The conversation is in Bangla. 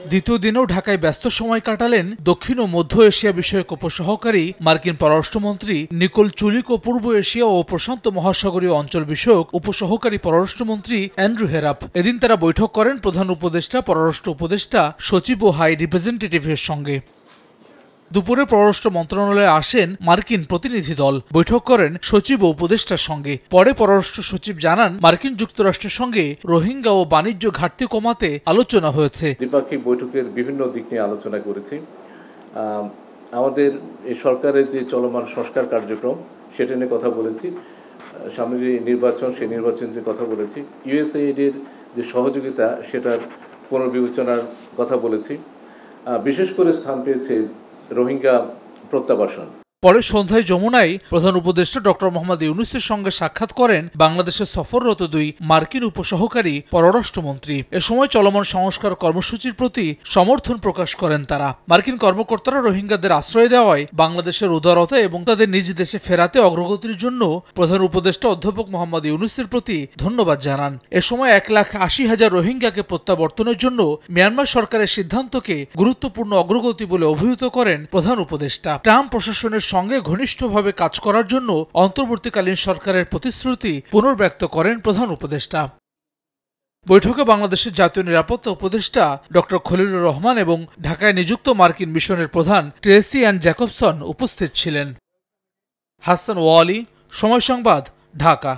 দ্বিতীয় দিনেও ঢাকায় ব্যস্ত সময় কাটালেন দক্ষিণ ও মধ্য এশিয়া বিষয়ক উপসহকারী মার্কিন পররাষ্ট্রমন্ত্রী নিকোল চুলিক ও পূর্ব এশিয়া ও প্রশান্ত মহাসাগরীয় অঞ্চল বিষয়ক উপসহকারী পররাষ্ট্রমন্ত্রী অ্যান্ড্রু হেরাপ। এদিন তারা বৈঠক করেন প্রধান উপদেষ্টা, পররাষ্ট্র উপদেষ্টা, সচিব ও হাই রিপ্রেজেন্টেটিভের সঙ্গে। দুপুরে পররাষ্ট্র মন্ত্রণালয়ে আসেন মার্কিন প্রতিনিধি দল, বৈঠক করেন সচিব ও উপদেষ্টার সঙ্গে। পরে পররাষ্ট্র সচিব জানান, মার্কিন যুক্তরাষ্ট্রের সঙ্গে রোহিঙ্গা ও বাণিজ্য ঘাটতি কমাতে আলোচনা হয়েছে। দ্বিপাক্ষিক বৈঠকের বিভিন্ন দিক নিয়ে আলোচনা করেছি। আমাদের এই সরকারের যে চলমান সংস্কার কার্যক্রম সেটা নিয়ে কথা বলেছি। সামনে যে নির্বাচন, সেই নির্বাচন নিয়ে কথা বলেছি। USAID এর যে সহযোগিতা সেটার পুনর্বিবেচনার কথা বলেছি। বিশেষ করে স্থান পেয়েছে রোহিঙ্গা প্রত্যাবাসন। পরে সন্ধ্যায় যমুনায় প্রধান উপদেষ্টা ডক্টর মোহাম্মদ ইউনূসের সঙ্গে সাক্ষাৎ করেন বাংলাদেশে সফররত দুই মার্কিন উপসহকারী পররাষ্ট্রমন্ত্রী। এ সময় চলমান সংস্কার কর্মসূচির প্রতি সমর্থন প্রকাশ করেন তারা। মার্কিন কর্মকর্তারা রোহিঙ্গাদের আশ্রয় দেওয়ায় বাংলাদেশের উদারতা এবং তাদের নিজ দেশে ফেরাতে অগ্রগতির জন্য প্রধান উপদেষ্টা অধ্যাপক মোহাম্মদ ইউনূসের প্রতি ধন্যবাদ জানান। এ সময় 1,80,000 রোহিঙ্গাকে প্রত্যাবর্তনের জন্য মিয়ানমার সরকারের সিদ্ধান্তকে গুরুত্বপূর্ণ অগ্রগতি বলে অভিহিত করেন প্রধান উপদেষ্টা। ট্রাম্প প্রশাসনের সঙ্গে ঘনিষ্ঠভাবে কাজ করার জন্য অন্তর্বর্তীকালীন সরকারের প্রতিশ্রুতি পুনর্ব্যক্ত করেন প্রধান উপদেষ্টা। বৈঠকে বাংলাদেশের জাতীয় নিরাপত্তা উপদেষ্টা ডক্টর খলিলুর রহমান এবং ঢাকায় নিযুক্ত মার্কিন মিশনের প্রধান ট্রেসি অ্যান জ্যাকবসন উপস্থিত ছিলেন। হাসান ওয়ালি, সময় সংবাদ, ঢাকা।